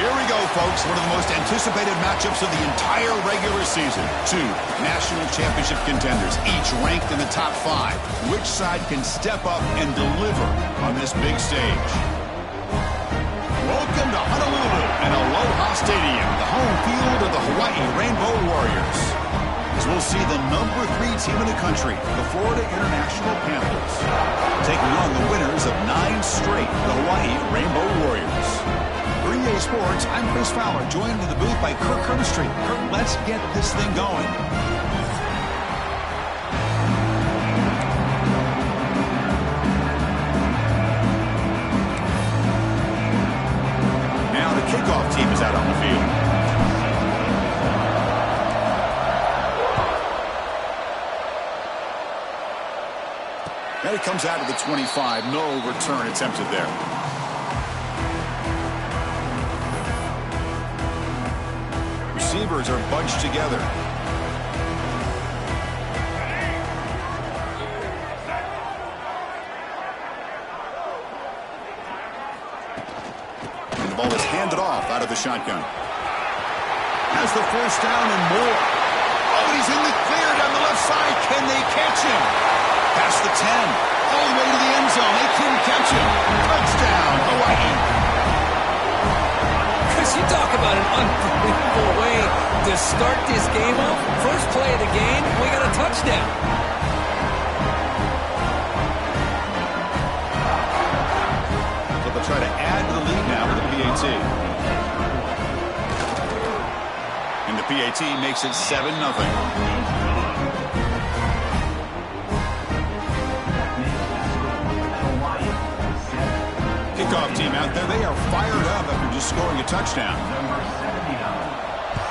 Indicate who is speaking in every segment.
Speaker 1: Here we go, folks. One of the most anticipated matchups of the entire regular season. Two national championship contenders, each ranked in the top 5. Which side can step up and deliver on this big stage? Welcome to Honolulu and Aloha Stadium, the home field of the Hawaii Rainbow Warriors. As we'll see the number 3 team in the country, the Florida International Panthers, taking on the winners of 9 straight, the Hawaii Rainbow Warriors. For EA Sports, I'm Chris Fowler, joined in the booth by Kirk Herbstreit. Kirk, let's get this thing going. Now the kickoff team is out on the field. And it comes out of the 25. No return attempted there. Receivers are bunched together. And the ball is handed off out of the shotgun. Has the first down and more. Oh, he's in the clear down the left side. Can they catch him? Past the 10. All the way to the end zone. They couldn't catch him. Touchdown, Hawaii.
Speaker 2: You talk about an unbelievable way to start this game off. First play of the game, we got a touchdown.
Speaker 1: So they'll try to add to the lead now with the PAT. And the PAT makes it 7-0. Kickoff team out there. They are fired up after just scoring a touchdown.
Speaker 3: Number 79,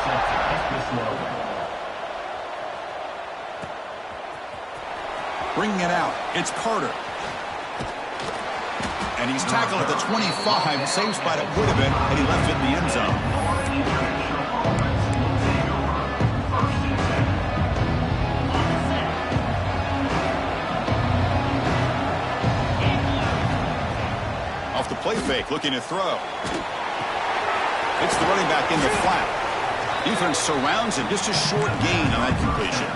Speaker 3: set to hit this logo.
Speaker 1: Bringing it out. It's Carter. And he's tackled at the 25. Same spot it would have been had he left it in the end zone. Off the play fake, looking to throw. It's the running back in the flat. Defense surrounds him. Just a short gain on that completion.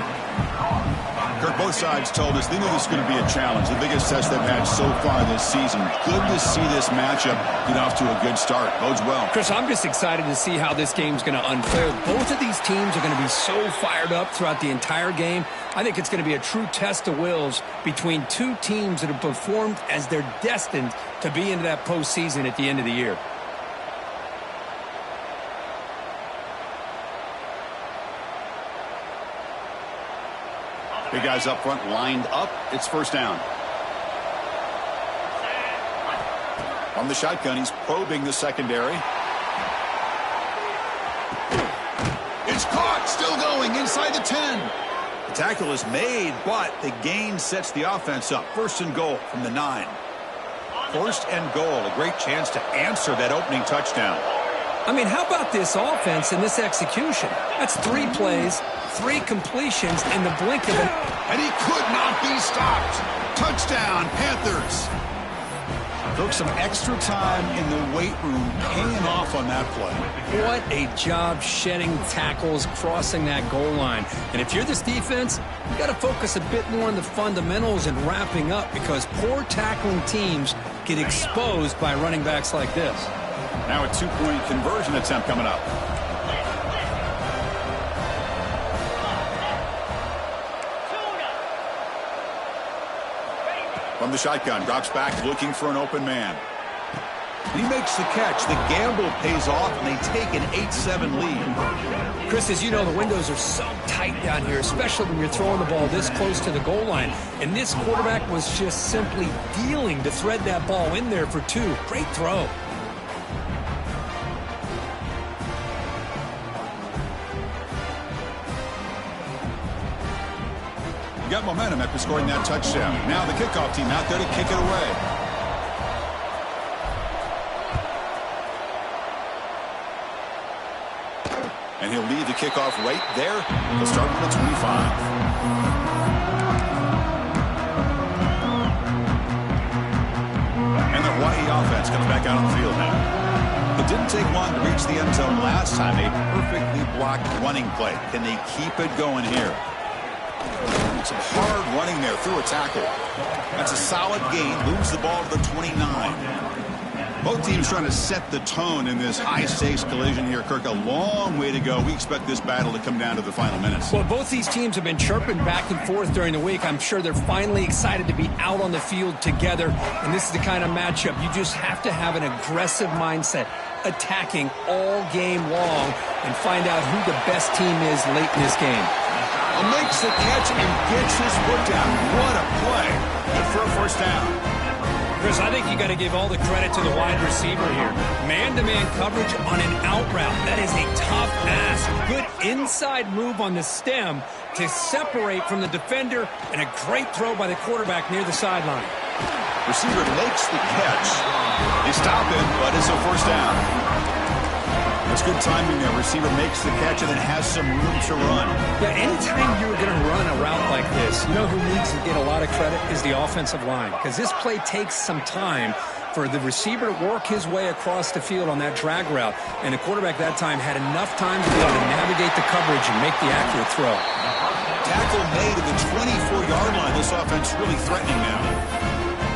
Speaker 1: Kirk, both sides told us they knew this was going to be a challenge. The biggest test they've had so far this season. Good to see this matchup get off to a good start. Bodes well.
Speaker 2: Chris, I'm just excited to see how this game's going to unfold. Both of these teams are going to be so fired up throughout the entire game. I think it's going to be a true test of wills between two teams that have performed as they're destined to be into that postseason at the end of the year.
Speaker 1: Big guys up front lined up. It's first down. On the shotgun, he's probing the secondary. It's caught, still going inside the 10. The tackle is made, but the gain sets the offense up. First and goal from the 9. First and goal, a great chance to answer that opening touchdown.
Speaker 2: I mean, how about this offense and this execution? That's 3 plays, 3 completions in the blink of an...
Speaker 1: And he could not be stopped. Touchdown, Panthers. Took some extra time in the weight room, paying off on that play.
Speaker 2: What a job shedding tackles, crossing that goal line. And if you're this defense, you got to focus a bit more on the fundamentals and wrapping up, because poor tackling teams get exposed by running backs like this.
Speaker 1: Now a 2-point conversion attempt coming up. From the shotgun, drops back looking for an open man. He makes the catch. The gamble pays off, and they take an 8-7 lead.
Speaker 2: Chris, as you know, the windows are so tight down here, especially when you're throwing the ball this close to the goal line. And this quarterback was just simply dealing to thread that ball in there for 2. Great throw.
Speaker 1: Got momentum after scoring that touchdown. Now the kickoff team out there to kick it away. And he'll leave the kickoff right there. He'll start with the 25. And the Hawaii offense comes back out on the field now. It didn't take long to reach the end zone last time. A perfectly blocked running play. Can they keep it going here? Some hard running there through a tackle. That's a solid gain. Moves the ball to the 29. Both teams trying to set the tone in this high-stakes collision here, Kirk. A long way to go. We expect this battle to come down to the final minutes.
Speaker 2: Well, both these teams have been chirping back and forth during the week. I'm sure they're finally excited to be out on the field together. And this is the kind of matchup you just have to have an aggressive mindset, attacking all game long, and find out who the best team is late in this game.
Speaker 1: Makes the catch and gets his foot down. What a play. Good for a first down.
Speaker 2: Chris, I think you got to give all the credit to the wide receiver here. Man-to-man coverage on an out route. That is a tough ask. Good inside move on the stem to separate from the defender, and a great throw by the quarterback near the sideline.
Speaker 1: Receiver makes the catch. They stop him, but it's a first down. That's good timing there. Receiver makes the catch and then has some room to run.
Speaker 2: Yeah, anytime you're going to run a route like this, you know who needs to get a lot of credit is the offensive line, because this play takes some time for the receiver to work his way across the field on that drag route, and the quarterback that time had enough time to be able to navigate the coverage and make the accurate throw.
Speaker 1: Tackle made at the 24-yard line. This offense really threatening now.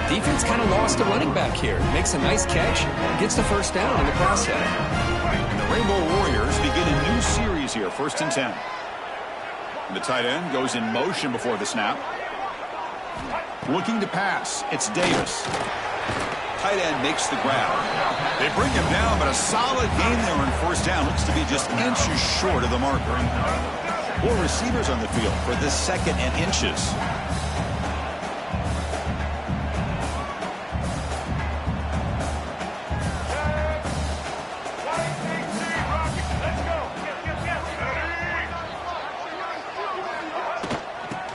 Speaker 2: Defense kind of lost the running back here. Makes a nice catch, gets the first down in the process.
Speaker 1: Rainbow Warriors begin a new series here, 1st and 10. And the tight end goes in motion before the snap. Looking to pass, it's Davis. Tight end makes the grab. They bring him down, but a solid gain there on first down. Looks to be just inches short of the marker. 4 receivers on the field for this second and inches.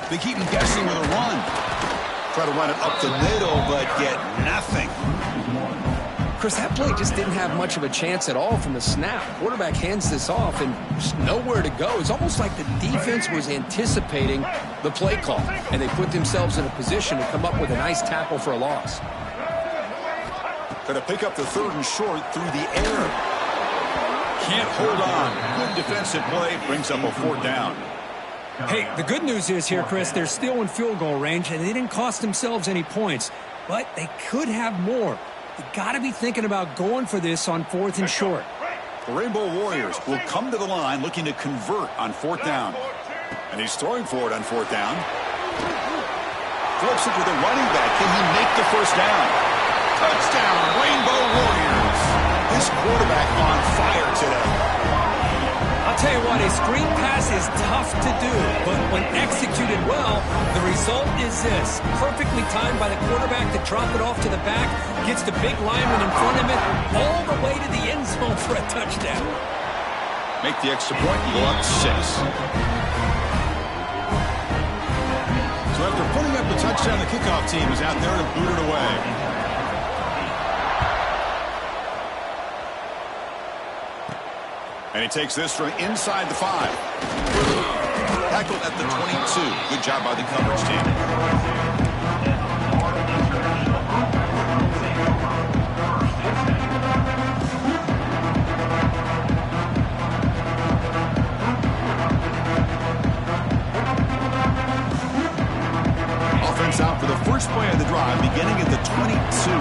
Speaker 1: They keep him guessing with a run. Try to run it up the middle, but get nothing.
Speaker 2: Chris, that play just didn't have much of a chance at all from the snap. Quarterback hands this off and just nowhere to go. It's almost like the defense was anticipating the play call, and they put themselves in a position to come up with a nice tackle for a loss.
Speaker 1: Going to pick up the 3rd and short through the air. Can't hold on. Good defensive play. Brings up a 4th down.
Speaker 2: Hey, the good news is here, Chris, they're still in field goal range, and they didn't cost themselves any points, but they could have more. You got to be thinking about going for this on 4th and short.
Speaker 1: The Rainbow Warriors will come to the line looking to convert on 4th down. And he's throwing for it on 4th down. Flips it to the running back. Can he make the first down? Touchdown, Rainbow Warriors. This quarterback on fire today.
Speaker 2: I'll tell you what, a screen pass is tough to do, but when executed well, the result is this. Perfectly timed by the quarterback to drop it off to the back, gets the big lineman in front of it, all the way to the end zone for a touchdown.
Speaker 1: Make the extra point and go up 6. So after putting up the touchdown, the kickoff team is out there to boot it away. And he takes this from inside the 5. Tackled at the 22. Good job by the coverage team. Offense out for the first play of the drive, beginning at the 22.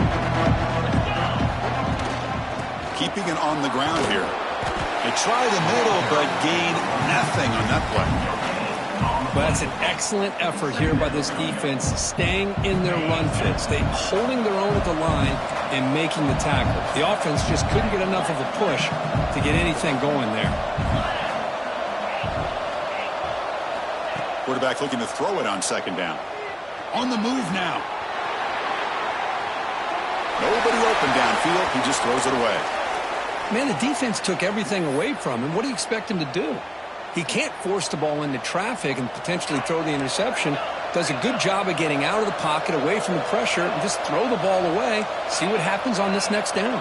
Speaker 1: Keeping it on the ground here. They try the middle, but gain nothing on that play.
Speaker 2: Well, that's an excellent effort here by this defense, staying in their run fits. They holding their own at the line and making the tackle. The offense just couldn't get enough of a push to get anything going there.
Speaker 1: Quarterback looking to throw it on 2nd down. On the move now. Nobody open downfield. He just throws it away.
Speaker 2: Man, the defense took everything away from him. What do you expect him to do? He can't force the ball into traffic and potentially throw the interception. Does a good job of getting out of the pocket, away from the pressure, and just throw the ball away. See what happens on this next down.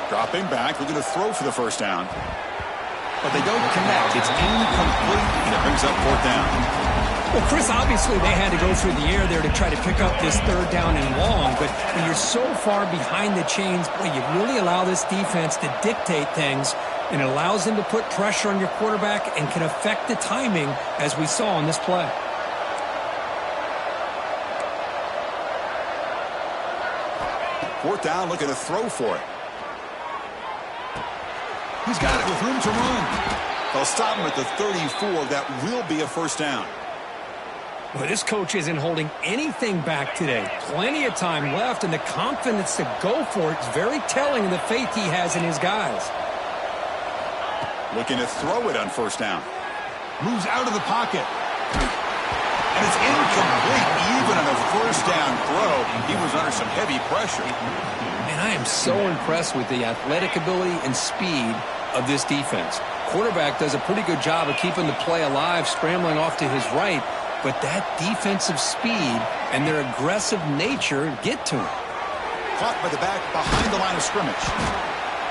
Speaker 1: Dropping back, looking to throw for the first down. But they don't connect. It's incomplete, and it brings up 4th down.
Speaker 2: Well, Chris, obviously they had to go through the air there to try to pick up this third down and long, but when you're so far behind the chains, boy, you really allow this defense to dictate things, and it allows them to put pressure on your quarterback and can affect the timing, as we saw on this play.
Speaker 1: Fourth down, looking to throw for it. He's got it with room to run. They'll stop him at the 34. That will be a first down.
Speaker 2: Well, this coach isn't holding anything back today. Plenty of time left, and the confidence to go for it is very telling of the faith he has in his guys.
Speaker 1: Looking to throw it on first down. Moves out of the pocket. And it's incomplete. Even on a first down throw, he was under some heavy pressure.
Speaker 2: And I am so impressed with the athletic ability and speed of this defense. Quarterback does a pretty good job of keeping the play alive, scrambling off to his right, but that defensive speed and their aggressive nature get to him.
Speaker 1: Caught by the back behind the line of scrimmage.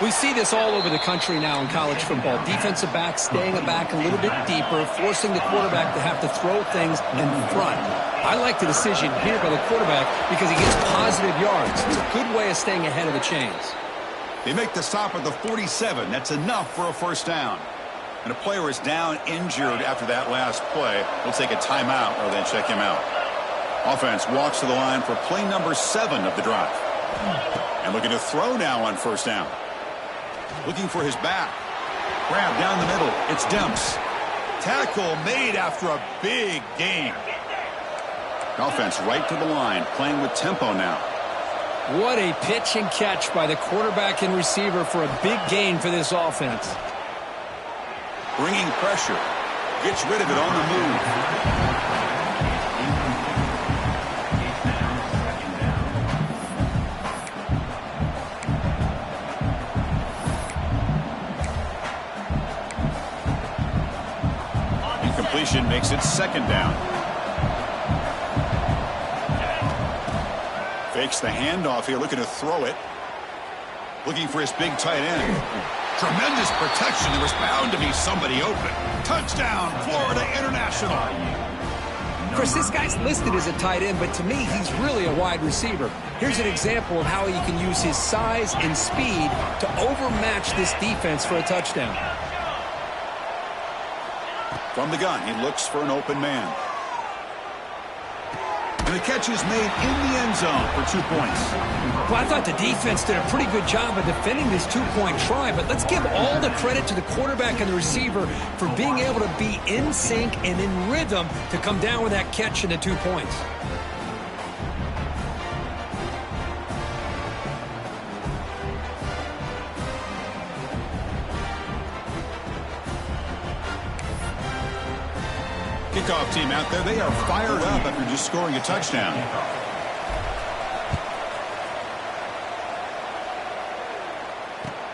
Speaker 2: We see this all over the country now in college football. Defensive backs staying back a little bit deeper, forcing the quarterback to have to throw things in front. I like the decision here by the quarterback because he gets positive yards. It's a good way of staying ahead of the chains.
Speaker 1: They make the stop at the 47. That's enough for a first down. And a player is down injured after that last play. We'll take a timeout or then check him out. Offense walks to the line for play number 7 of the drive. And looking to throw now on first down. Looking for his back. Grab down the middle. It's Demps. Tackle made after a big gain. Offense right to the line, playing with tempo now.
Speaker 2: What a pitch and catch by the quarterback and receiver for a big gain for this offense.
Speaker 1: Bringing pressure. Gets rid of it on the move. Incompletion makes it second down. Fakes the handoff here, looking to throw it. Looking for his big tight end. Tremendous protection. There was bound to be somebody open. Touchdown, Florida International.
Speaker 2: Chris, this guy's listed as a tight end, but to me, he's really a wide receiver. Here's an example of how he can use his size and speed to overmatch this defense for a touchdown.
Speaker 1: From the gun, he looks for an open man. And the catch is made in the end zone for 2 points.
Speaker 2: Well, I thought the defense did a pretty good job of defending this two-point try, but let's give all the credit to the quarterback and the receiver for being able to be in sync and in rhythm to come down with that catch and the 2 points.
Speaker 1: Kickoff team out there, they are fired up after just scoring a touchdown.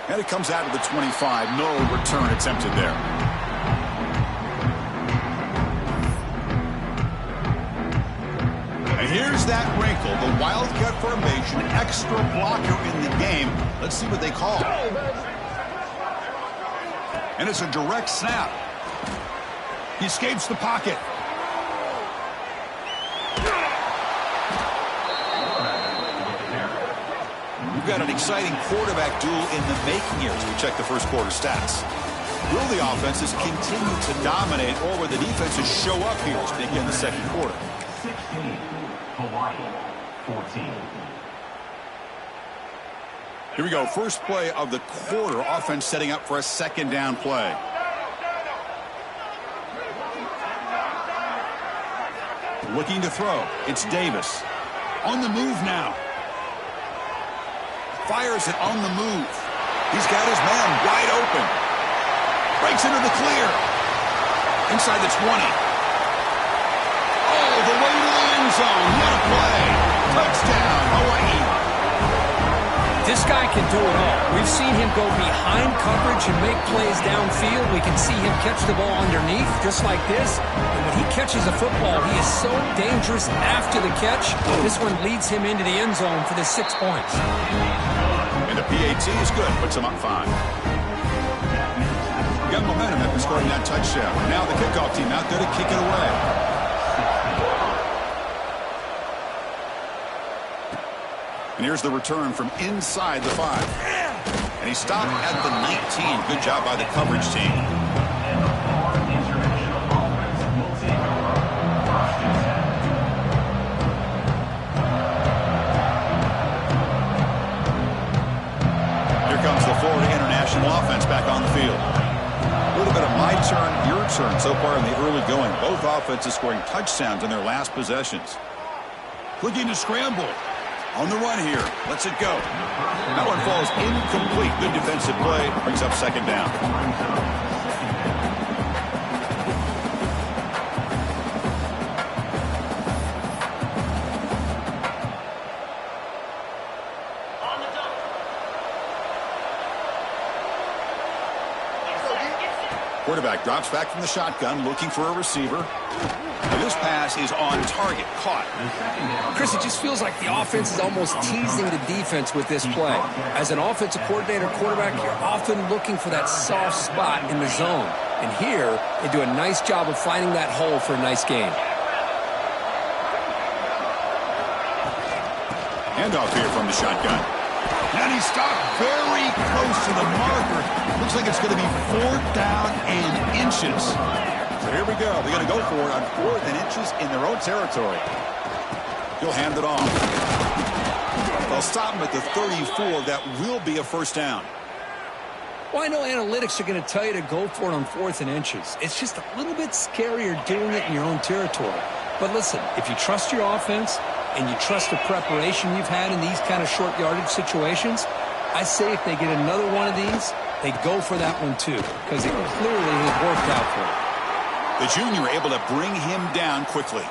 Speaker 1: And it comes out of the 25. No return attempted there. And here's that wrinkle, the Wildcat formation, extra blocker in the game. Let's see what they call. And it's a direct snap. He escapes the pocket. We've got an exciting quarterback duel in the making here as we check the first quarter stats. Will the offenses continue to dominate, or will the defenses show up here as we begin the second quarter?
Speaker 3: 16, Hawaii, 14.
Speaker 1: Here we go. First play of the quarter. Offense setting up for a second down play. Looking to throw. It's Davis. On the move now. Fires it on the move. He's got his man wide open. Breaks into the clear. Inside the 20. All the way to the end zone. What a play. Touchdown, Hawaii.
Speaker 2: This guy can do it all. We've seen him go behind coverage and make plays downfield. We can see him catch the ball underneath, just like this. And when he catches a football, he is so dangerous after the catch. This one leads him into the end zone for the 6 points.
Speaker 1: And the PAT is good. Puts him up 5. Got momentum after scoring that touchdown. Now the kickoff team out there to kick it away. And here's the return from inside the 5. And he stopped at the 19. Good job by the coverage team.
Speaker 3: And the Florida International Offense will take over Washington.
Speaker 1: Here comes the Florida International offense back on the field. A little bit of my turn, your turn so far in the early going. Both offenses scoring touchdowns in their last possessions. Looking to scramble. On the run here. Lets it go. That one falls incomplete. Good defensive play. Brings up second down. Quarterback drops back from the shotgun, looking for a receiver. And this pass is on target, caught.
Speaker 2: Chris, it just feels like the offense is almost teasing the defense with this play. As an offensive coordinator, quarterback, you're often looking for that soft spot in the zone. And here, they do a nice job of finding that hole for a nice gain.
Speaker 1: Handoff here from the shotgun. And he stopped very close to the marker. Looks like it's going to be 4th down and inches. So here we go. They're going to go for it on 4th and inches in their own territory. He'll hand it off. They'll stop him at the 34. That will be a first down.
Speaker 2: Well, I know analytics are going to tell you to go for it on 4th and inches. It's just a little bit scarier doing it in your own territory. But listen, if you trust your offense and you trust the preparation you've had in these kind of short yardage situations, I say if they get another one of these, they go for that one too, because it clearly has worked out for them.
Speaker 1: The junior able to bring him down quickly.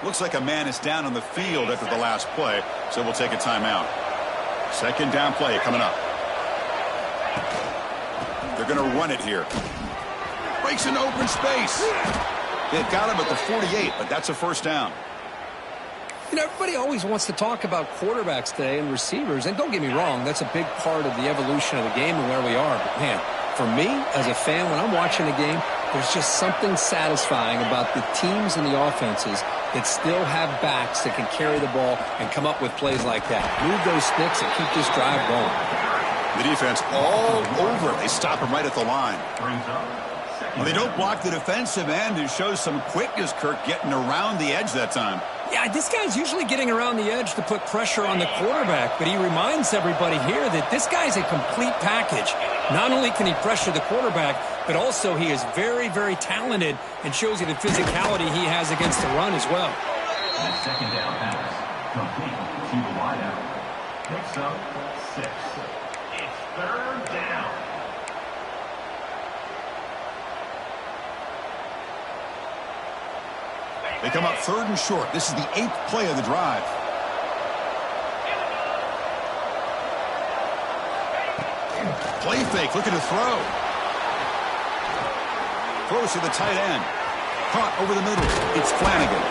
Speaker 1: Looks like a man is down on the field after the last play, so we'll take a timeout. Second down play coming up. They're going to run it here. Breaks into open space. They've got him at the 48, but that's a first down.
Speaker 2: You know, everybody always wants to talk about quarterbacks today and receivers, and don't get me wrong, that's a big part of the evolution of the game and where we are. But, man, for me, as a fan, when I'm watching a game, there's just something satisfying about the teams and the offenses that still have backs that can carry the ball and come up with plays like that. Move those sticks and keep this drive going.
Speaker 1: The defense all over. They stop him right at the line. Well, they don't block the defensive end, who shows some quickness, Kirk, getting around the edge that time.
Speaker 2: Yeah, this guy's usually getting around the edge to put pressure on the quarterback, but he reminds everybody here that this guy's a complete package. Not only can he pressure the quarterback, but also he is very, very talented and shows you the physicality he has against the run as well.
Speaker 3: And second down pass, complete to the wideout. Picks up 6. It's 3rd down.
Speaker 1: They come up 3rd and short. This is the 8th play of the drive. Play fake, looking to throw. Throws to the tight end. Caught over the middle. It's Flanagan.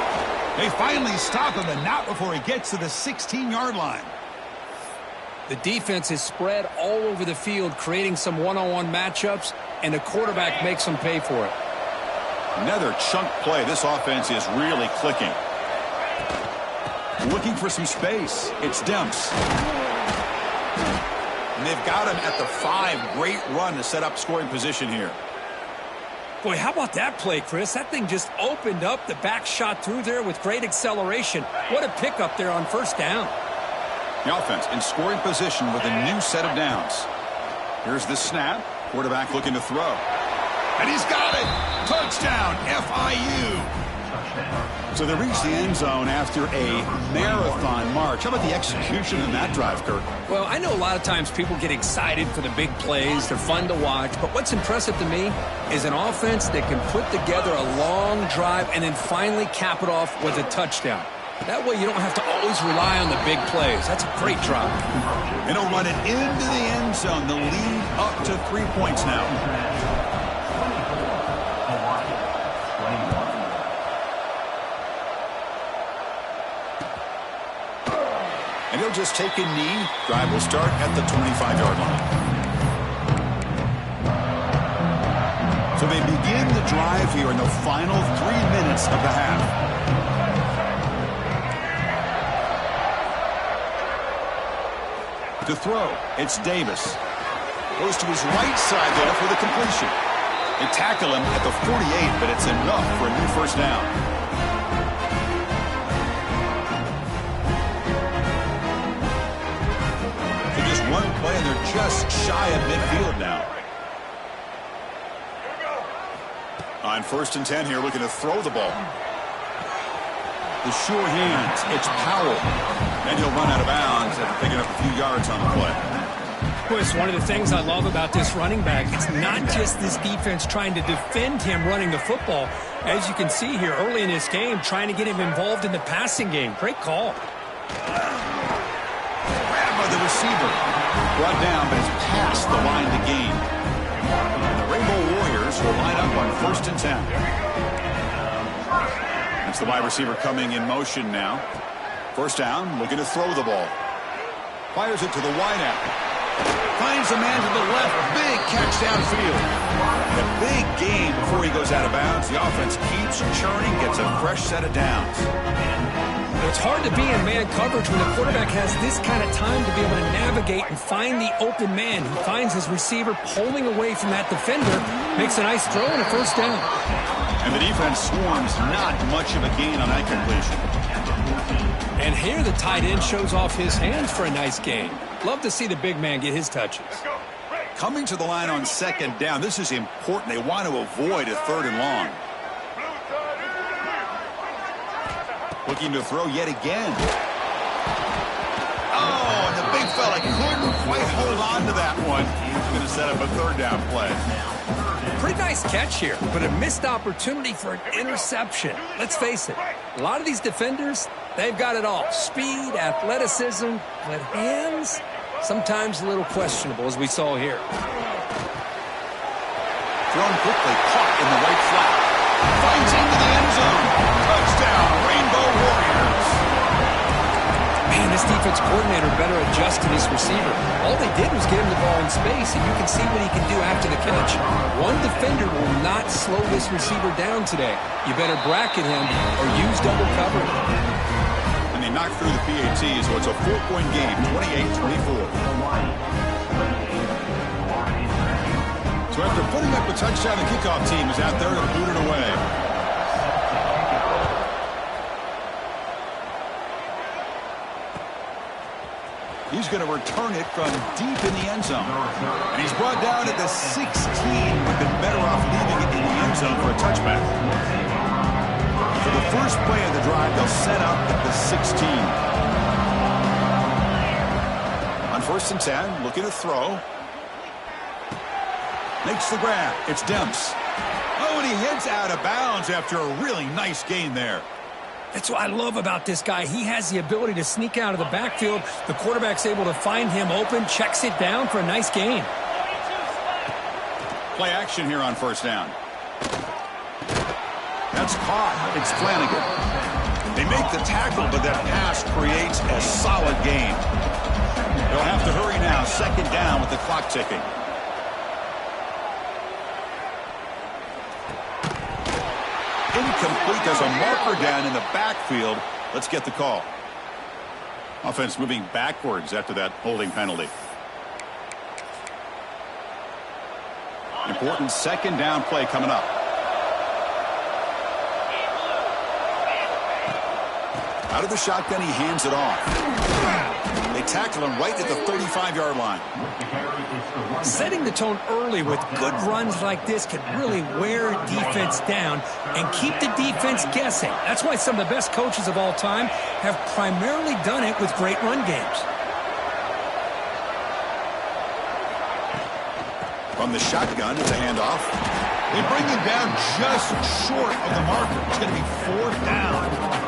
Speaker 1: They finally stop him, and not before he gets to the 16-yard line.
Speaker 2: The defense is spread all over the field, creating some one-on-one matchups, and the quarterback makes them pay for it.
Speaker 1: Another chunk play. This offense is really clicking. Looking for some space. It's Demps. And they've got him at the 5. Great run to set up scoring position here.
Speaker 2: Boy, how about that play, Chris? That thing just opened up. The back shot through there with great acceleration. What a pickup there on 1st down.
Speaker 1: The offense in scoring position with a new set of downs. Here's the snap. Quarterback looking to throw. And he's got it. Touchdown, FIU. So they reach the end zone after a marathon march. How about the execution in that drive, Kirk?
Speaker 2: Well, I know a lot of times people get excited for the big plays. They're fun to watch. But what's impressive to me is an offense that can put together a long drive and then finally cap it off with a touchdown. That way you don't have to always rely on the big plays. That's a great drive.
Speaker 1: And he'll run it into the end zone. The lead up to 3 points now. And he'll just take a knee. Drive will start at the 25-yard line. So they begin the drive here in the final 3 minutes of the half. To throw, it's Davis. Goes to his right side there for the completion. They tackle him at the 48, but it's enough for a new first down. So just one play, and they're just shy of midfield now. On 1st and 10 here, looking to throw the ball. The sure hands, it's Powell. And he'll run out of bounds after picking up a few yards on the play.
Speaker 2: Well, it's one of the things I love about this running back. It's not just this defense trying to defend him running the football. As you can see here early in this game, trying to get him involved in the passing game. Great call.
Speaker 1: Grabbed by the receiver. Brought down, but it's past the line to gain. And the Rainbow Warriors will line up on 1st and 10. That's the wide receiver coming in motion now. First down, looking to throw the ball. Fires it to the wideout. Finds a man to the left. Big catch downfield. A big gain before he goes out of bounds. The offense keeps churning, gets a fresh set of downs.
Speaker 2: It's hard to be in man coverage when the quarterback has this kind of time to be able to navigate and find the open man. He finds his receiver pulling away from that defender, makes a nice throw and a first down.
Speaker 1: And the defense swarms, not much of a gain on that completion.
Speaker 2: And here the tight end shows off his hands for a nice gain. Love to see the big man get his touches.
Speaker 1: Coming to the line on 2nd down, this is important. They want to avoid a 3rd and long. Looking to throw yet again. Oh, and the big fella couldn't quite hold on to that one. He's going to set up a 3rd down play.
Speaker 2: Pretty nice catch here, but a missed opportunity for an interception. Let's face it, a lot of these defenders, they've got it all. Speed, athleticism, but hands, sometimes a little questionable, as we saw here.
Speaker 1: Thrown quickly, caught in the right flat. Finds into the end zone. Touchdown, Rainbow Warriors.
Speaker 2: Man, this defense coordinator better adjust to this receiver. All they did was get him the ball in space, and you can see what he can do after the catch. One defender will not slow this receiver down today. You better bracket him or use double cover.
Speaker 1: And they knocked through the PAT, so it's a 4-point game, 28-24. So after putting up a touchdown, the kickoff team is out there to boot it away. He's going to return it from deep in the end zone. And he's brought down at the 16. We've been better off leaving it in the end zone for a touchback. For the first play of the drive, they'll set up at the 16. On 1st and 10, looking to throw. Makes the grab. It's Demps. Oh, and he heads out of bounds after a really nice gain there.
Speaker 2: That's what I love about this guy. He has the ability to sneak out of the backfield. The quarterback's able to find him open, checks it down for a nice gain.
Speaker 1: Play action here on 1st down. That's caught. It's Flanagan. They make the tackle, but that pass creates a solid gain. They'll have to hurry now. 2nd down with the clock ticking. Incomplete. There's a marker down in the backfield. Let's get the call. Offense moving backwards after that holding penalty. Important 2nd down play coming up. Out of the shotgun, he hands it off. They tackle him right at the 35-yard line.
Speaker 2: Setting the tone early with good runs like this can really wear defense down and keep the defense guessing. That's why some of the best coaches of all time have primarily done it with great run games.
Speaker 1: From the shotgun, it's a handoff. They bring him down just short of the marker. It's going to be 4th down.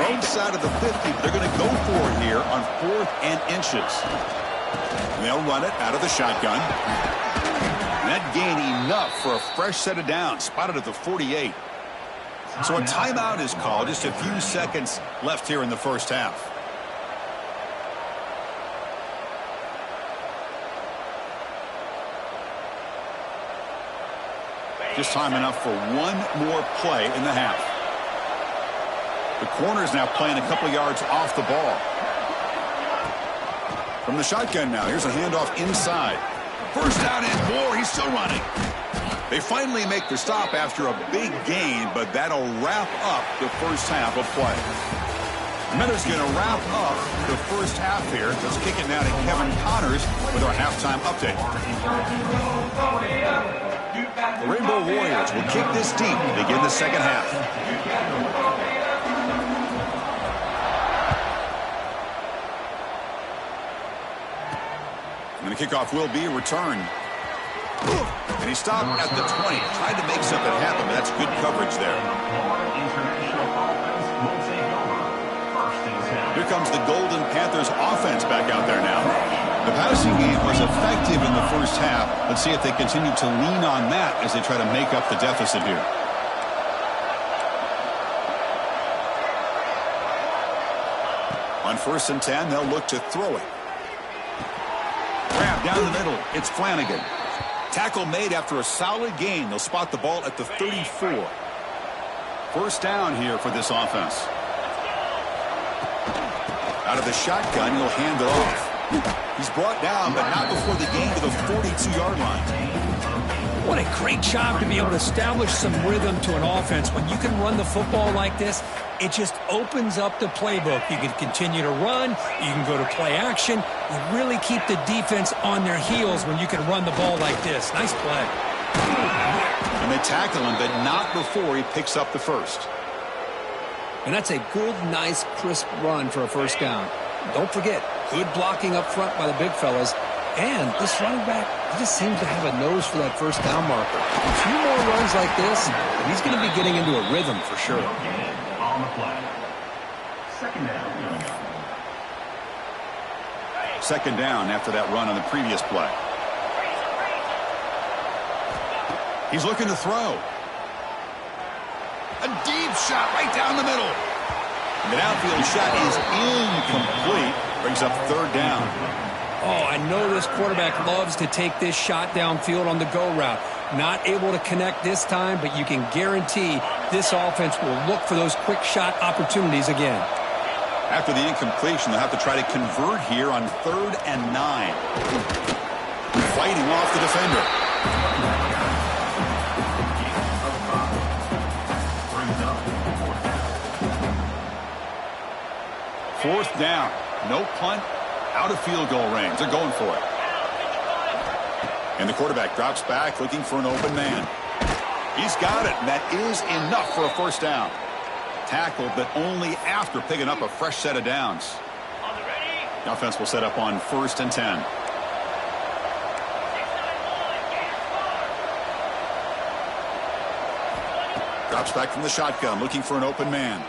Speaker 1: Own side of the 50, but they're going to go for it here on 4th and inches. And they'll run it out of the shotgun. And that gain enough for a fresh set of downs, spotted at the 48. So a timeout is called. Just a few seconds left here in the first half. Just time enough for one more play in the half. The corner is now playing a couple yards off the ball. From the shotgun now, here's a handoff inside. First down and more, he's still running. They finally make their stop after a big gain, but that'll wrap up the first half of play. Miller's going to wrap up the first half here. Let's kick it now to Kevin Connors with our halftime update. The Rainbow Warriors will kick this deep to begin the second half. And the kickoff will be a return. And he stopped at the 20. Tried to make something happen, but that's good coverage there. Here comes the Golden Panthers offense back out there now. The passing game was effective in the first half. Let's see if they continue to lean on that as they try to make up the deficit here. On 1st and 10, they'll look to throw it. Grab down the middle. It's Flanagan. Tackle made after a solid gain. They'll spot the ball at the 34. First down here for this offense. Out of the shotgun, he'll hand it off. He's brought down, but not before the gain to the 42-yard line.
Speaker 2: What a great job to be able to establish some rhythm to an offense. When you can run the football like this, it just opens up the playbook. You can continue to run. You can go to play action. You really keep the defense on their heels when you can run the ball like this. Nice play.
Speaker 1: And they tackle him, but not before he picks up the first.
Speaker 2: And that's a good, nice, crisp run for a first down. Don't forget, good blocking up front by the big fellas. And this running back, he just seems to have a nose for that first down marker. A few more runs like this, and he's going to be getting into a rhythm for sure.
Speaker 3: On the play. Second down.
Speaker 1: Second down after that run on the previous play. He's looking to throw. A deep shot right down the middle. The downfield shot is incomplete. Brings up third down.
Speaker 2: Oh, I know this quarterback loves to take this shot downfield on the go route. Not able to connect this time, but you can guarantee this offense will look for those quick shot opportunities again.
Speaker 1: After the incompletion, they'll have to try to convert here on 3rd and 9. Fighting off the defender. Fourth down. No punt. Out of field goal range. They're going for it. And the quarterback drops back looking for an open man. He's got it. That is enough for a first down. Tackled, but only after picking up a fresh set of downs. The offense will set up on 1st and 10. Drops back from the shotgun looking for an open man.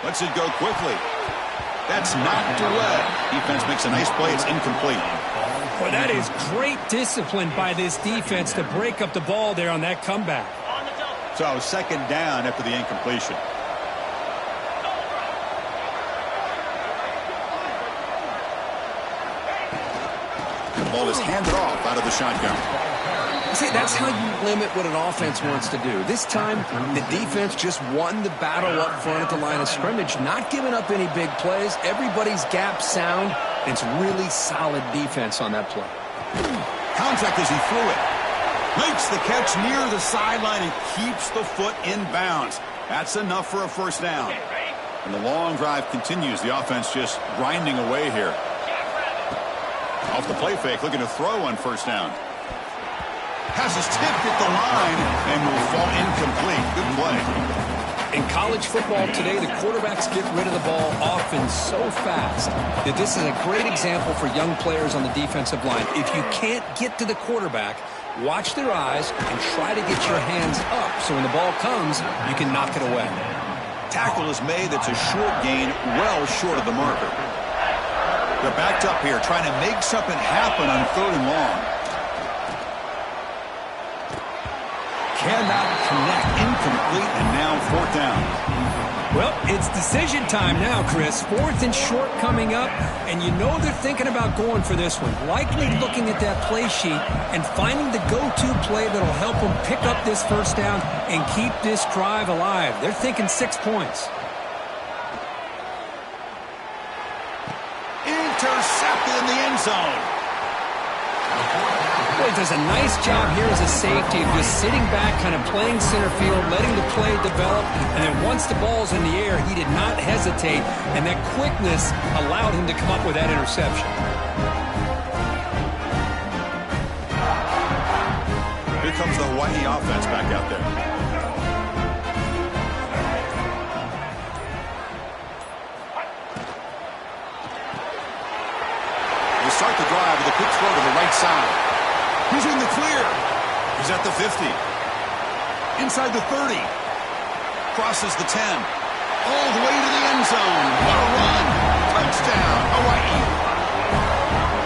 Speaker 1: Lets it go quickly. That's knocked away. Defense makes a nice play. It's incomplete.
Speaker 2: Boy, that is great discipline by this defense to break up the ball there on that comeback.
Speaker 1: So second down after the incompletion. The ball is handed off out of the shotgun.
Speaker 2: See, that's how you limit what an offense wants to do. This time, the defense just won the battle up front at the line of scrimmage, not giving up any big plays. Everybody's gap sound. It's really solid defense on that play.
Speaker 1: Contact as he threw it. Makes the catch near the sideline and keeps the foot in bounds. That's enough for a first down. And the long drive continues. The offense just grinding away here. Off the play fake, looking to throw on first down. Pass is tipped at the line and will fall incomplete. Good play.
Speaker 2: In college football today, the quarterbacks get rid of the ball often so fast that this is a great example for young players on the defensive line. If you can't get to the quarterback, watch their eyes and try to get your hands up so when the ball comes, you can knock it away.
Speaker 1: Tackle is made. That's a short gain, well short of the marker. They're backed up here trying to make something happen on 3rd and long. Cannot connect. Incomplete, and now 4th down.
Speaker 2: Well, it's decision time now, Chris. 4th and short coming up, and you know they're thinking about going for this one. Likely looking at that play sheet and finding the go-to play that'll help them pick up this first down and keep this drive alive. They're thinking 6 points.
Speaker 1: trapped in the end zone.
Speaker 2: Well, he does a nice job here as a safety of just sitting back, kind of playing center field, letting the play develop, and then once the ball's in the air, he did not hesitate, and that quickness allowed him to come up with that interception.
Speaker 1: Here comes the Hawaii offense back out there. They start the drive with a quick throw to the right side. He's in the clear. He's at the 50. Inside the 30. Crosses the 10. All the way to the end zone. What a run. Touchdown, Hawaii.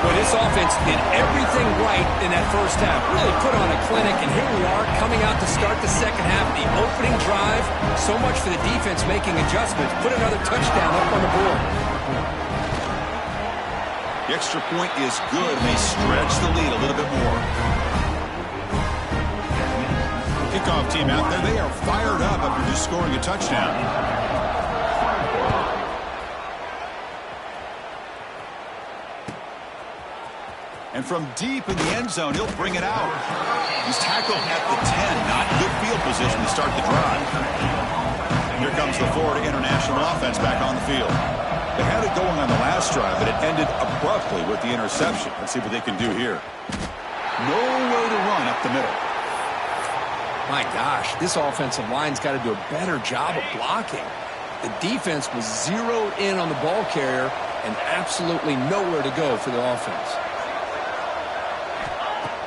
Speaker 2: Well, this offense did everything right in that first half. Really put on a clinic, and here we are coming out to start the second half. The opening drive, so much for the defense making adjustments. Put another touchdown up on the board.
Speaker 1: The extra point is good, and they stretch the lead a little bit more. Kickoff team out there, they are fired up after just scoring a touchdown. And from deep in the end zone, he'll bring it out. He's tackled at the 10, not good field position to start the drive. Here comes the Florida International offense back on the field. They had it going on the last drive, but it ended abruptly with the interception. Let's see what they can do here. Nowhere to run up the middle.
Speaker 2: My gosh, this offensive line's got to do a better job of blocking. The defense was zeroed in on the ball carrier and absolutely nowhere to go for the offense.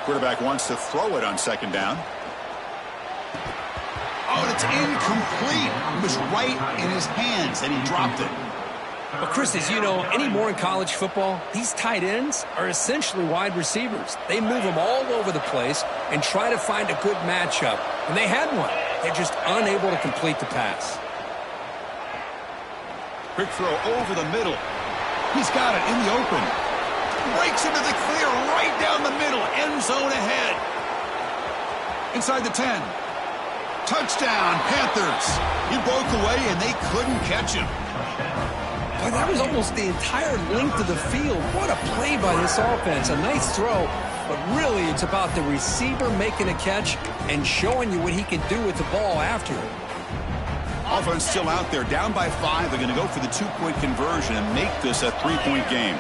Speaker 1: Quarterback wants to throw it on second down. Oh, and it's incomplete. It was right in his hands, and he dropped it.
Speaker 2: Well, Chris, as you know, anymore in college football, these tight ends are essentially wide receivers. They move them all over the place and try to find a good matchup. And they had one. They're just unable to complete the pass.
Speaker 1: Quick throw over the middle. He's got it in the open. Breaks into the clear right down the middle. End zone ahead. Inside the 10. Touchdown, Panthers. He broke away, and they couldn't catch him.
Speaker 2: Boy, that was almost the entire length of the field. What a play by this offense. A nice throw, but really it's about the receiver making a catch and showing you what he can do with the ball after it.
Speaker 1: Offense still out there, down by 5. They're going to go for the 2-point conversion and make this a 3-point game.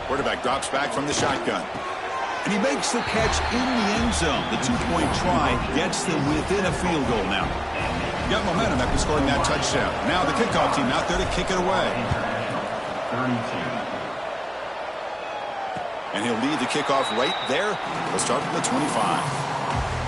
Speaker 1: Quarterback drops back from the shotgun. And he makes the catch in the end zone. The 2-point try gets them within a field goal now. Got momentum after scoring that touchdown. Now the kickoff team out there to kick it away.
Speaker 3: 32.
Speaker 1: And he'll lead the kickoff right there. We'll start from the 25.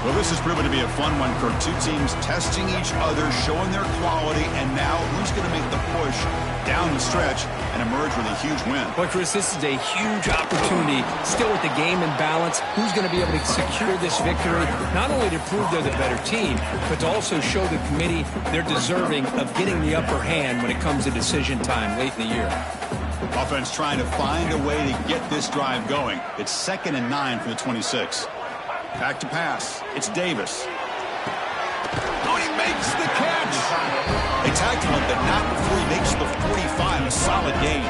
Speaker 1: Well, this has proven to be a fun one, Kirk. Two teams testing each other, showing their quality, and now who's going to make the push down the stretch and emerge with a huge win?
Speaker 2: Well, Chris, this is a huge opportunity. Still with the game in balance, who's going to be able to secure this victory, not only to prove they're the better team, but to also show the committee they're deserving of getting the upper hand when it comes to decision time late in the year.
Speaker 1: Offense trying to find a way to get this drive going. It's 2nd and 9 for the 26. Back to pass. It's Davis. Oh, he makes the catch. They tagged him, but not before he makes the 45. A solid gain.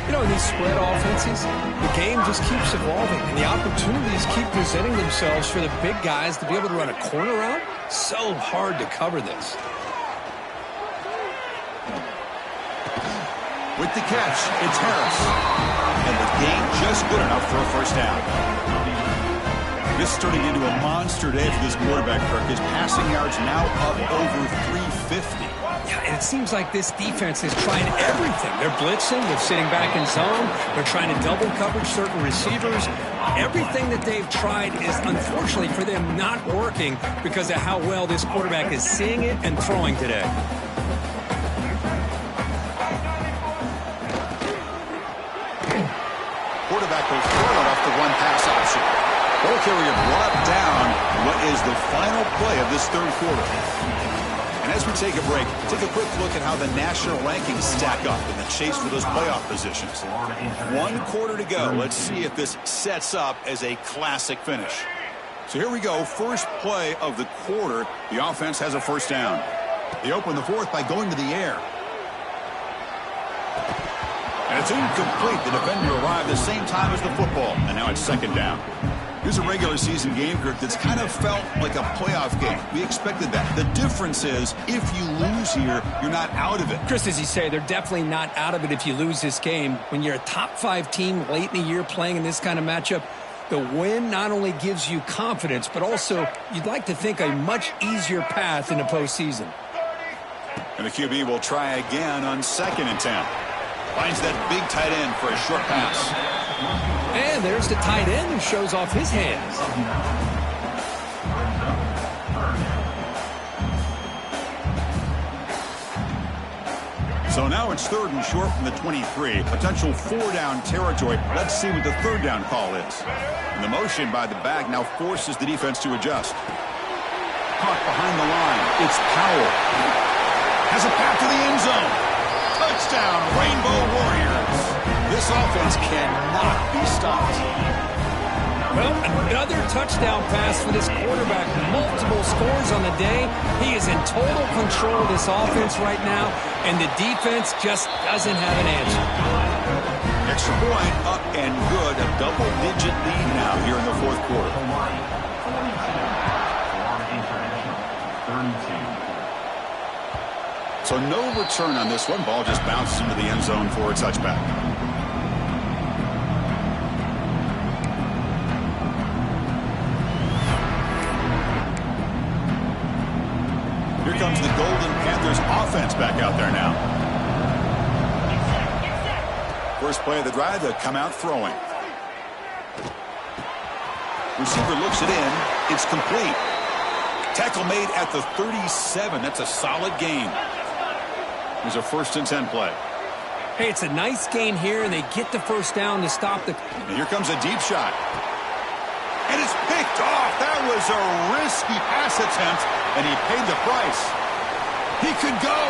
Speaker 2: You know, in these spread offenses, the game just keeps evolving, and the opportunities keep presenting themselves for the big guys to be able to run a corner out. So hard to cover this.
Speaker 1: With the catch, it's Harris. And the gain just good enough for a first down. This is turning into a monster day for this quarterback, Kirk. His passing yards now up over 350.
Speaker 2: Yeah, and it seems like this defense is trying everything. They're blitzing, they're sitting back in zone, they're trying to double coverage certain receivers. Everything that they've tried is, unfortunately for them, not working because of how well this quarterback is seeing it and throwing today.
Speaker 1: Quarterback will throw it off the one-pass option. Ball carrier brought down. What is the final play of this third quarter? And as we take a break, take a quick look at how the national rankings stack up in the chase for those playoff positions. 1 quarter to go. Let's see if this sets up as a classic finish. So here we go. First play of the quarter. The offense has a first down. They open the fourth by going to the air. And it's incomplete. The defender arrived the same time as the football, and now it's second down. Here's a regular season game, Kirk, that's kind of felt like a playoff game. We expected that. The difference is, if you lose here, you're not out of it.
Speaker 2: Chris, as you say, they're definitely not out of it if you lose this game. When you're a top-5 team late in the year playing in this kind of matchup, the win not only gives you confidence, but also you'd like to think a much easier path in the postseason.
Speaker 1: And the QB will try again on 2nd and 10. Finds that big tight end for a short pass.
Speaker 2: And there's the tight end who shows off his hands.
Speaker 1: So now it's 3rd and short from the 23. Potential 4-down territory. Let's see what the 3rd down call is. And the motion by the back now forces the defense to adjust. Caught behind the line. It's Powell. Has a path to the end zone. Touchdown, Rainbow Warriors. This offense cannot be stopped.
Speaker 2: Well, another touchdown pass for this quarterback. Multiple scores on the day. He is in total control of this offense right now, and the defense just doesn't have an answer.
Speaker 1: Extra point up and good. A double-digit lead now here in the 4th quarter.
Speaker 3: Hawaii, 42. Florida International, 32.
Speaker 1: So no return on this one. Ball just bounces into the end zone for a touchback. Here comes the Golden Panthers offense back out there now. First play of the drive, they'll come out throwing. Receiver looks it in. It's complete. Tackle made at the 37. That's a solid gain. There's a 1st and 10 play.
Speaker 2: Hey, it's a nice gain here, and they get the first down to stop the...
Speaker 1: And here comes a deep shot. And it's picked off. That was a risky pass attempt, and he paid the price. He could go.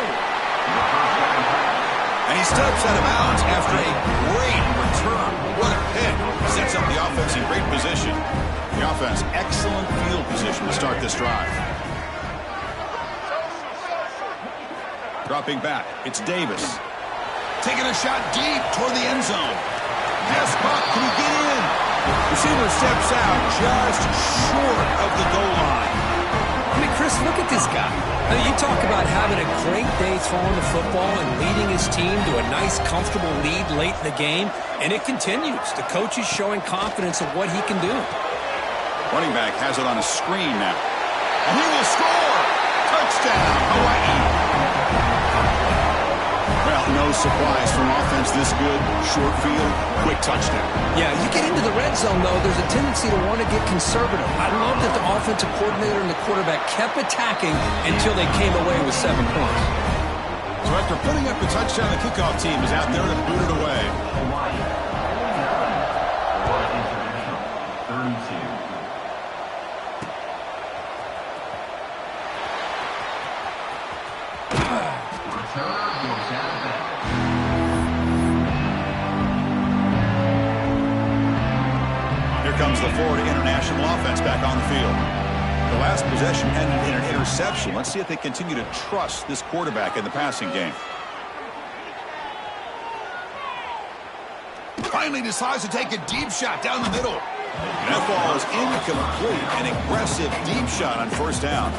Speaker 1: And he steps out of bounds after a great return. What a pick. Sets up the offense in great position. The offense, excellent field position to start this drive. Dropping back, it's Davis. Taking a shot deep toward the end zone. Pass caught, can he get in? Receiver steps out just short of the goal line.
Speaker 2: I mean, Chris, look at this guy. I mean, you talk about having a great day throwing the football and leading his team to a nice, comfortable lead late in the game, and it continues. The coach is showing confidence of what he can do.
Speaker 1: Running back has it on a screen now. And he will score! Touchdown, Hawaii! Well, no surprise from offense this good. Short field, quick touchdown.
Speaker 2: Yeah, you get into the red zone, though, there's a tendency to want to get conservative. I love that the offensive coordinator and the quarterback kept attacking until they came away with 7 points.
Speaker 1: So after putting up the touchdown, the kickoff team is out there to boot it away.
Speaker 3: Hawaii, Florida International, 32.
Speaker 1: Here comes the Florida International offense back on the field. The last possession ended in an interception. Let's see if they continue to trust this quarterback in the passing game. Finally decides to take a deep shot down the middle. And that ball is incomplete. An aggressive deep shot on 1st down.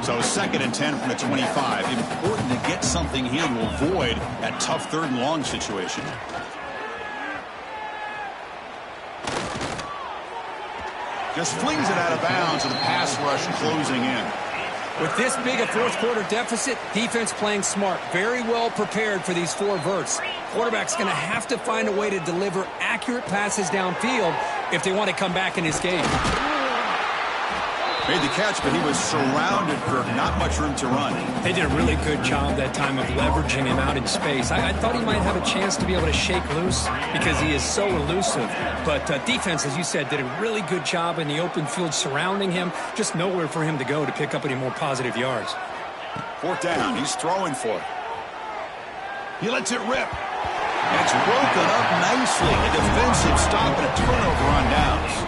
Speaker 1: So 2nd and 10 from the 25. Important to get something here to avoid that tough 3rd and long situation. Just flings it out of bounds and the pass rush closing in.
Speaker 2: With this big a 4th quarter deficit, defense playing smart, very well prepared for these 4 verts. Quarterback's going to have to find a way to deliver accurate passes downfield if they want to come back in this game.
Speaker 1: Made the catch, but he was surrounded for not much room to run.
Speaker 2: They did a really good job that time of leveraging him out in space. I thought he might have a chance to be able to shake loose because he is so elusive. But defense, as you said, did a really good job in the open field surrounding him. Just nowhere for him to go to pick up any more positive yards.
Speaker 1: 4th down. He's throwing for it. He lets it rip. And it's broken up nicely. A defensive stop and a turnover on downs.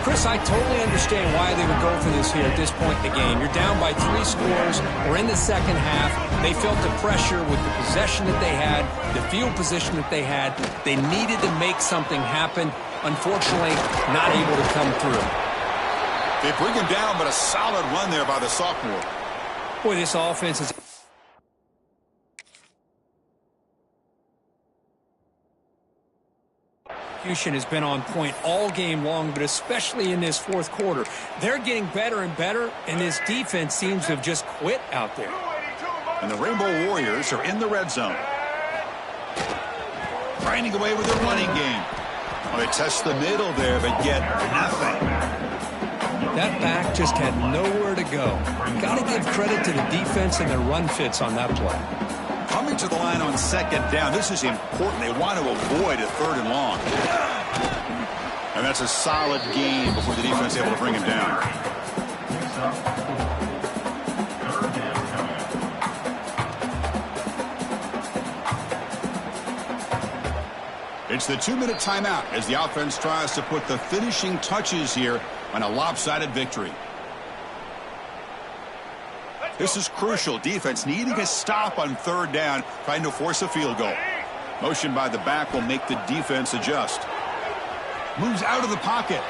Speaker 2: Chris, I totally understand why they would go for this here at this point in the game. You're down by 3 scores. We're in the second half. They felt the pressure with the possession that they had, the field position that they had. They needed to make something happen. Unfortunately, not able to come through.
Speaker 1: They bring him down, but a solid run there by the sophomore.
Speaker 2: Boy, this offense is... has been on point all game long, but especially in this fourth quarter. They're getting better and better, and this defense seems to have just quit out there.
Speaker 1: And the Rainbow Warriors are in the red zone. Grinding away with their running game. Well, they test the middle there, but get nothing.
Speaker 2: That back just had nowhere to go. Got to give credit to the defense and their run fits on that play.
Speaker 1: Coming to the line on second down, this is important. They want to avoid a third and long. And that's a solid game before the defense is able to bring him down. It's the 2-minute timeout as the offense tries to put the finishing touches here on a lopsided victory. This is crucial. Defense needing a stop on third down, trying to force a field goal. Motion by the back will make the defense adjust. Moves out of the pocket.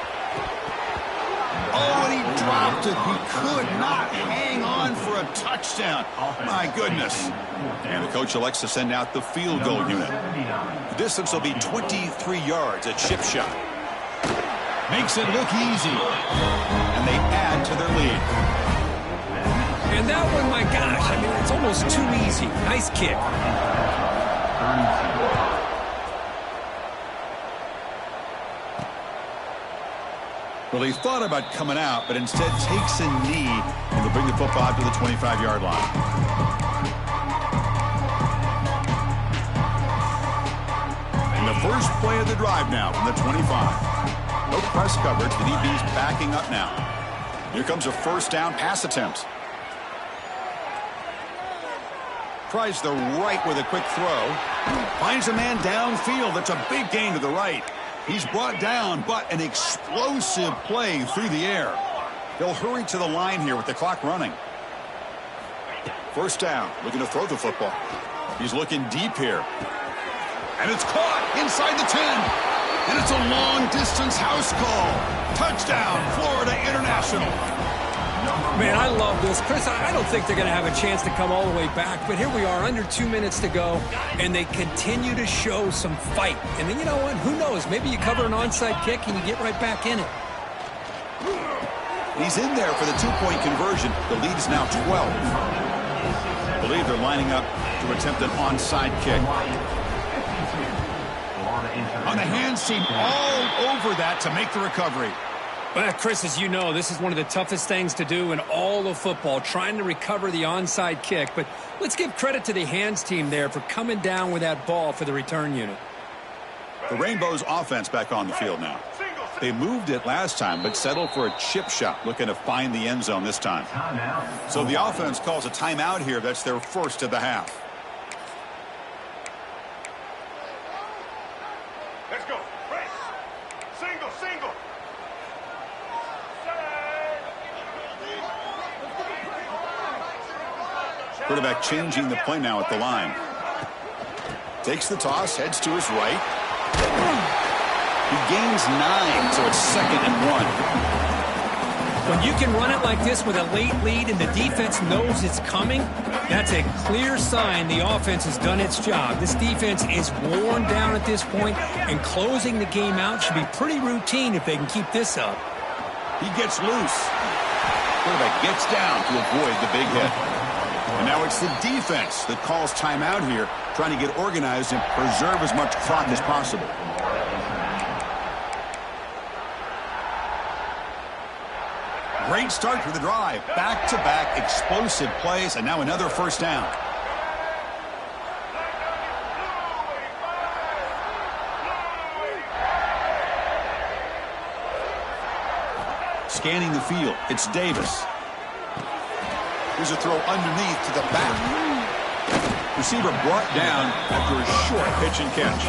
Speaker 1: Oh, and he dropped it. He could not hang on for a touchdown. My goodness. And the coach elects to send out the field goal unit. The distance will be 23 yards, a chip shot. Makes it look easy. And they add to their lead.
Speaker 2: And that one, my gosh, I mean, it's almost too easy. Nice kick.
Speaker 1: Well, he thought about coming out, but instead takes a knee, and they'll bring the football out to the 25-yard line. And the first play of the drive now from the 25. No press coverage. The DB's backing up now. Here comes a first down pass attempt. Tries the right with a quick throw. Finds a man downfield. That's a big gain to the right. He's brought down, but an explosive play through the air. They'll hurry to the line here with the clock running. First down, looking to throw the football. He's looking deep here. And it's caught inside the 10. And it's a long-distance house call. Touchdown, Florida International.
Speaker 2: Man, I love this. Chris, I don't think they're going to have a chance to come all the way back, but here we are, under 2 minutes to go, and they continue to show some fight. And then, you know what? Who knows? Maybe you cover an onside kick and you get right back in it.
Speaker 1: He's in there for the two-point conversion. The lead is now 12. I believe they're lining up to attempt an onside kick. On the hands team all over that to make the recovery.
Speaker 2: Well, Chris, as you know, this is one of the toughest things to do in all of football, trying to recover the onside kick. But let's give credit to the hands team there for coming down with that ball for the return unit.
Speaker 1: The Rainbows offense back on the field now. They moved it last time, but settled for a chip shot, looking to find the end zone this time. So the offense calls a timeout here. That's their first of the half.
Speaker 4: Let's go. Right. Single, single.
Speaker 1: Quarterback changing the play now at the line. Takes the toss, heads to his right. He gains 9, so it's 2nd and 1.
Speaker 2: When you can run it like this with a late lead and the defense knows it's coming, that's a clear sign the offense has done its job. This defense is worn down at this point, and closing the game out should be pretty routine if they can keep this up.
Speaker 1: He gets loose. Quarterback gets down to avoid the big hit. And now it's the defense that calls timeout here, trying to get organized and preserve as much clock as possible. Great start for the drive. Back-to-back explosive plays, and now another first down. Scanning the field, it's Davis. Here's a throw underneath to the back. Receiver brought down after a short pitch and catch.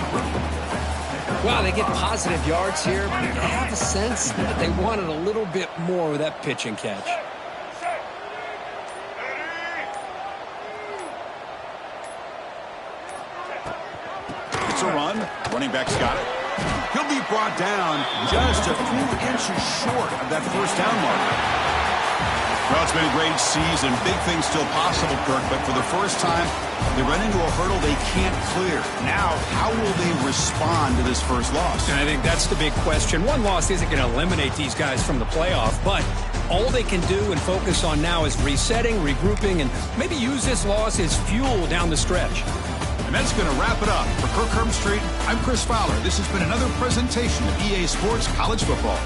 Speaker 2: Well, they get positive yards here, but I have a sense that they wanted a little bit more with that pitch and catch.
Speaker 1: It's a run. Running back's got it. He'll be brought down just a few inches short of that first down marker. Well, it's been a great season. Big things still possible, Kirk, but for the first time, they run into a hurdle they can't clear. Now, how will they respond to this first loss?
Speaker 2: And I think that's the big question. One loss isn't going to eliminate these guys from the playoff, but all they can do and focus on now is resetting, regrouping, and maybe use this loss as fuel down the stretch.
Speaker 1: And that's going to wrap it up. For Kirk Herbstreit, I'm Chris Fowler. This has been another presentation of EA Sports College Football.